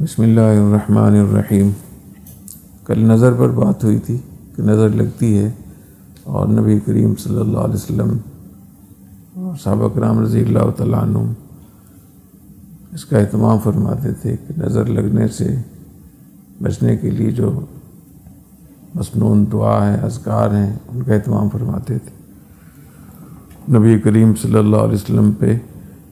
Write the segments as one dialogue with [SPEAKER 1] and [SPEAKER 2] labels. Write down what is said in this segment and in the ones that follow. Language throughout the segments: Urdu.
[SPEAKER 1] بسم اللہ الرحمن الرحیم۔ کل نظر پر بات ہوئی تھی کہ نظر لگتی ہے، اور نبی کریم صلی اللہ علیہ وسلم اور صحابہ کرام رضی اللہ تعالیٰ عنہ اس کا اہتمام فرماتے تھے کہ نظر لگنے سے بچنے کے لیے جو مسنون دعا ہے، اذکار ہیں، ان کا اہتمام فرماتے تھے۔ نبی کریم صلی اللہ علیہ وسلم پہ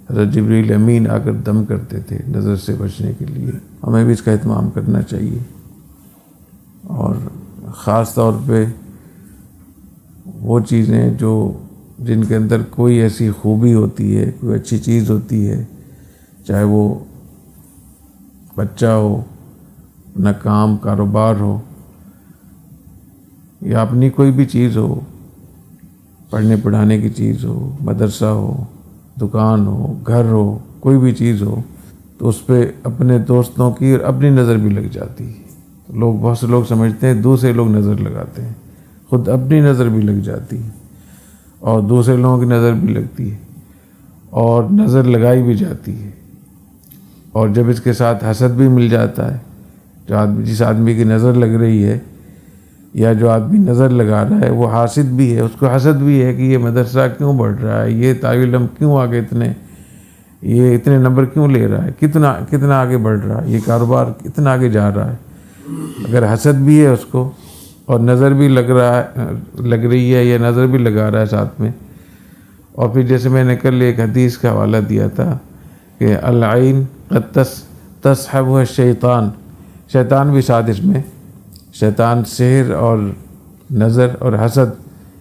[SPEAKER 1] حضرت جبریل امین آ کر دم کرتے تھے نظر سے بچنے کے لیے۔ ہمیں بھی اس کا اہتمام کرنا چاہیے، اور خاص طور پہ وہ چیزیں جن کے اندر کوئی ایسی خوبی ہوتی ہے، کوئی اچھی چیز ہوتی ہے، چاہے وہ بچہ ہو، اپنا کام کاروبار ہو، یا اپنی کوئی بھی چیز ہو، پڑھنے پڑھانے کی چیز ہو، مدرسہ ہو، دکان ہو، گھر ہو، کوئی بھی چیز ہو، تو اس پہ اپنے دوستوں کی اور اپنی نظر بھی لگ جاتی ہے۔ بہت سے لوگ سمجھتے ہیں دوسرے لوگ نظر لگاتے ہیں، خود اپنی نظر بھی لگ جاتی ہے، اور دوسرے لوگوں کی نظر بھی لگتی ہے، اور نظر لگائی بھی جاتی ہے۔ اور جب اس کے ساتھ حسد بھی مل جاتا ہے، جس آدمی کی نظر لگ رہی ہے یا جو آدمی نظر لگا رہا ہے وہ حاسد بھی ہے، اس کو حسد بھی ہے کہ یہ مدرسہ کیوں بڑھ رہا ہے، یہ طالب علم کیوں آگے یہ اتنے نمبر کیوں لے رہا ہے، کتنا آگے بڑھ رہا ہے، یہ کاروبار اتنا آگے جا رہا ہے۔ اگر حسد بھی ہے اس کو، اور نظر بھی لگ رہی ہے یا نظر بھی لگا رہا ہے ساتھ میں، اور پھر جیسے میں نے کل ایک حدیث کا حوالہ دیا تھا کہ العین قد تصحب الشیطان، شیطان بھی ساتھ اس میں، شیطان سحر اور نظر اور حسد،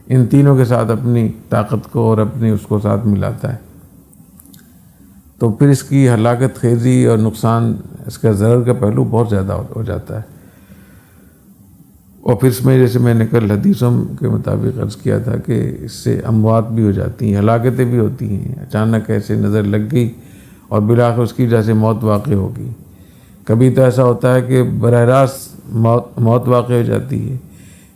[SPEAKER 1] ان تینوں کے ساتھ اپنی طاقت کو اور اپنی اس کو ساتھ ملاتا ہے، تو پھر اس کی ہلاکت خیزی اور نقصان، اس کا ضرر کا پہلو بہت زیادہ ہو جاتا ہے۔ اور پھر اس میں جیسے میں نے کل حدیثوں کے مطابق عرض کیا تھا کہ اس سے اموات بھی ہو جاتی ہیں، ہلاکتیں بھی ہوتی ہیں، اچانک ایسے نظر لگ گئی اور بالآخر اس کی وجہ سے موت واقع ہوگی۔ کبھی تو ایسا ہوتا ہے کہ براہ راست موت واقع ہو جاتی ہے،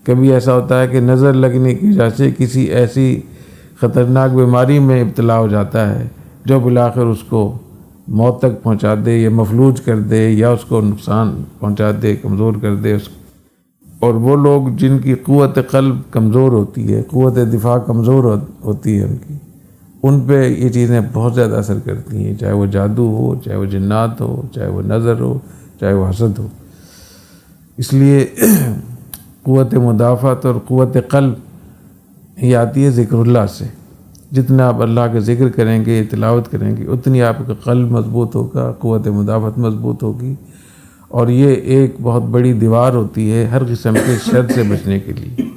[SPEAKER 1] کبھی ایسا ہوتا ہے کہ نظر لگنے کی وجہ سے کسی ایسی خطرناک بیماری میں ابتلا ہو جاتا ہے جو بالآخر اس کو موت تک پہنچا دے، یا مفلوج کر دے، یا اس کو نقصان پہنچا دے، کمزور کر دے اس کو۔ اور وہ لوگ جن کی قوت قلب کمزور ہوتی ہے، قوت دفاع کمزور ہوتی ہے ان پہ یہ چیزیں بہت زیادہ اثر کرتی ہیں، چاہے وہ جادو ہو، چاہے وہ جنات ہو، چاہے وہ نظر ہو، چاہے وہ حسد ہو۔ اس لیے قوت مدافعت اور قوت قلب یہ آتی ہے ذکر اللہ سے۔ جتنا آپ اللہ کا ذکر کریں گے، تلاوت کریں گے، اتنی آپ کا قلب مضبوط ہوگا، قوت مدافعت مضبوط ہوگی، اور یہ ایک بہت بڑی دیوار ہوتی ہے ہر قسم کے شر سے بچنے کے لیے۔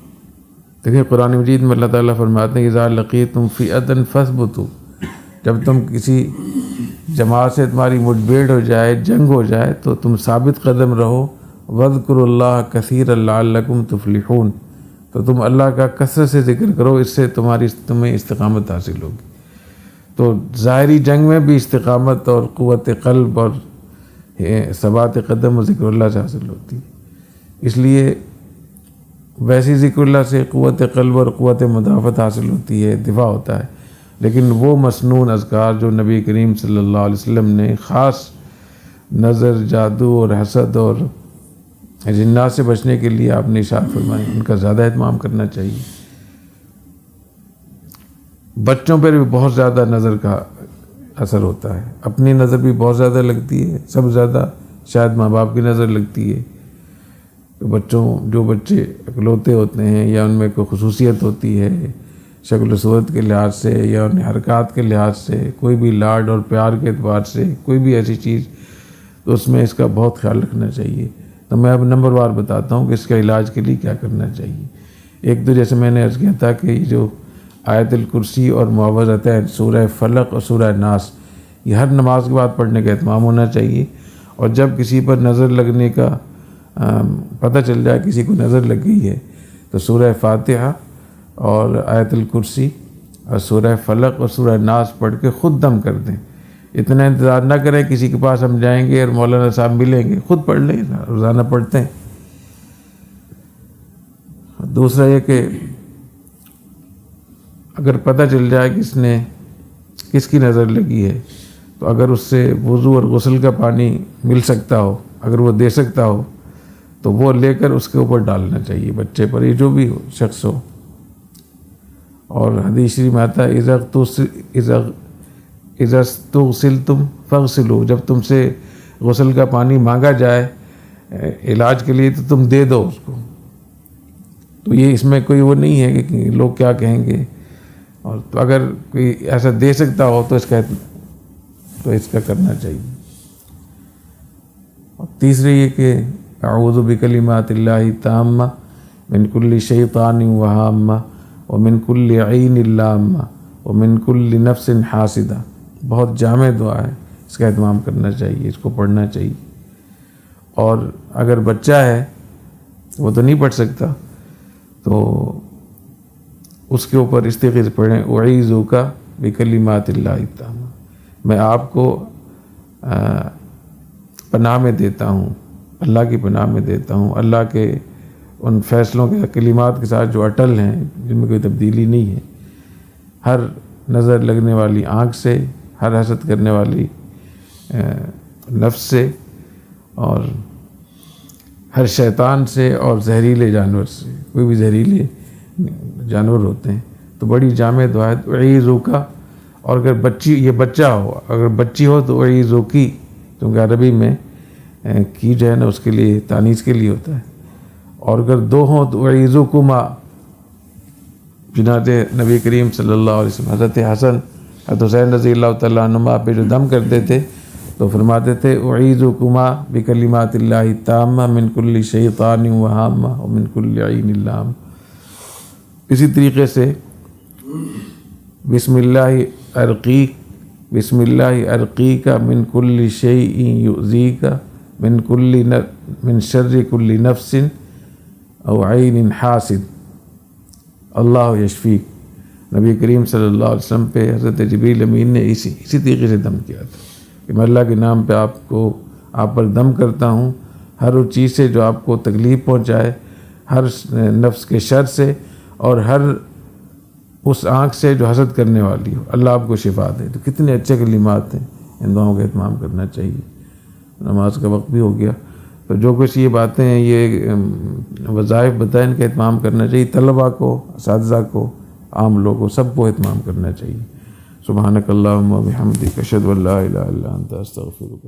[SPEAKER 1] دیکھیں قرآن مجید میں اللہ تعالیٰ فرماتے ہیں اذا لقیتم فئۃ فاثبتوا، جب تم کسی جماعت سے تمہاری مٹ بھیڑ ہو جائے، جنگ ہو جائے، تو تم ثابت قدم رہو، واذکروا اللہ کثیرا لعلکم تفلحون، تو تم اللہ کا کثرت سے ذکر کرو، اس سے تمہیں استقامت حاصل ہوگی۔ تو ظاہری جنگ میں بھی استقامت اور قوت قلب اور ثبات قدم و ذکر اللہ سے حاصل ہوتی ہے۔ اس لیے ویسی ذکر اللہ سے قوت قلب اور قوت مدافعت حاصل ہوتی ہے، دفاع ہوتا ہے، لیکن وہ مسنون اذکار جو نبی کریم صلی اللہ علیہ وسلم نے خاص نظر، جادو اور حسد اور جنات سے بچنے کے لیے آپ نے ارشاد فرمائی، ان کا زیادہ اہتمام کرنا چاہیے۔ بچوں پر بھی بہت زیادہ نظر کا اثر ہوتا ہے، اپنی نظر بھی بہت زیادہ لگتی ہے، سب سے زیادہ شاید ماں باپ کی نظر لگتی ہے۔ جو بچے اکلوتے ہوتے ہیں یا ان میں کوئی خصوصیت ہوتی ہے شکل و صورت کے لحاظ سے یا ان حرکات کے لحاظ سے، کوئی بھی لاڈ اور پیار کے اعتبار سے کوئی بھی ایسی چیز، تو اس میں اس کا بہت خیال رکھنا چاہیے۔ تو میں اب نمبر وار بتاتا ہوں کہ اس کا علاج کے لیے کیا کرنا چاہیے۔ ایک تو جیسے میں نے عرض کیا تھا کہ یہ جو آیت الکرسی اور معوذتین، سورہ فلق اور سورہ ناس، یہ ہر نماز کے بعد پڑھنے کا اہتمام ہونا چاہیے۔ اور جب کسی پر نظر لگنے کا پتہ چل جائے کسی کو نظر لگ گئی ہے، تو سورہ فاتحہ اور آیت الکرسی اور سورہ فلق اور سورہ ناس پڑھ کے خود دم کر دیں۔ اتنا انتظار نہ کریں کسی کے پاس ہم جائیں گے اور مولانا صاحب ملیں گے، خود پڑھ لیں، روزانہ پڑھتے ہیں۔ دوسرا یہ کہ اگر پتہ چل جائے کس کی نظر لگی ہے، تو اگر اس سے وضو اور غسل کا پانی مل سکتا ہو اگر وہ دے سکتا ہو تو وہ لے کر اس کے اوپر ڈالنا چاہیے، بچے پر، یہ جو بھی شخص ہو۔ اور حدیث شریف میں آتا ہے اذا استغسلتم فاغسلوا، جب تم سے غسل کا پانی مانگا جائے علاج کے لیے تو تم دے دو اس کو۔ تو یہ اس میں کوئی وہ نہیں ہے کہ لوگ کیا کہیں گے، اور تو اگر کوئی ایسا دے سکتا ہو تو اس کا کرنا چاہیے۔ اور تیسرے یہ کہ اعوذ بکلمات اللہ التامہ من کل شیطان وہامہ ومن کل عین لامہ ومن کل نفس حاسدہ، بہت جامع دعا ہے، اس کا اہتمام کرنا چاہیے، اس کو پڑھنا چاہیے۔ اور اگر بچہ ہے وہ تو نہیں پڑھ سکتا تو اس کے اوپر استغاثہ پڑھیں، اعیذک بکلمات اللہ التامہ، میں آپ کو پناہ میں دیتا ہوں، اللہ کی پناہ میں دیتا ہوں، اللہ کے ان فیصلوں کے کلمات کے ساتھ جو اٹل ہیں، جن میں کوئی تبدیلی نہیں ہے، ہر نظر لگنے والی آنکھ سے، ہر حسد کرنے والی نفس سے، اور ہر شیطان سے، اور زہریلے جانور سے، کوئی بھی زہریلے جانور ہوتے ہیں۔ تو بڑی جامع دعا ہے اعیذک۔ اور اگر یہ بچہ ہو، اگر بچی ہو تو اعیذکی، کیونکہ عربی میں کی جو ہے نا اس کے لیے تانیث کے لیے ہوتا ہے۔ اور اگر دو ہوں تو اعیذکما، چنانچہ نبی کریم صلی اللہ علیہ وسلم حضرت حسن حضرت حسین رضی اللہ تعالیٰ عنہما پہ جو دم کرتے تھے تو فرماتے تھے اعیذکما بکلمات اللہ التامہ من کل شیطان وہامہ ومن کل عین لامہ۔ اسی طریقے سے بسم اللہ ارقیک من کل شیء یؤذیک من شر کل نفس او عین حاسد اللہ یشفیک۔ نبی کریم صلی اللہ علیہ وسلم پہ حضرت جبریل امین نے اسی طریقے سے دم کیا تھا کہ میں اللہ کے نام پہ آپ پر دم کرتا ہوں، ہر اس چیز سے جو آپ کو تکلیف پہنچائے، ہر نفس کے شر سے، اور ہر اس آنکھ سے جو حسد کرنے والی ہو، اللہ آپ کو شفا دے۔ تو کتنے اچھے کلمات ہیں، ان دعاؤں کا اہتمام کرنا چاہیے۔ نماز کا وقت بھی ہو گیا، تو جو کچھ یہ باتیں ہیں، یہ وظائف بتائیں، ان کا اہتمام کرنا چاہیے، طلباء کو، اساتذہ کو، عام لوگوں، سب کو اہتمام کرنا چاہیے۔ سبحانک اللہم و بحمدک، اشہد ان لا الہ الا انت، استغفرک۔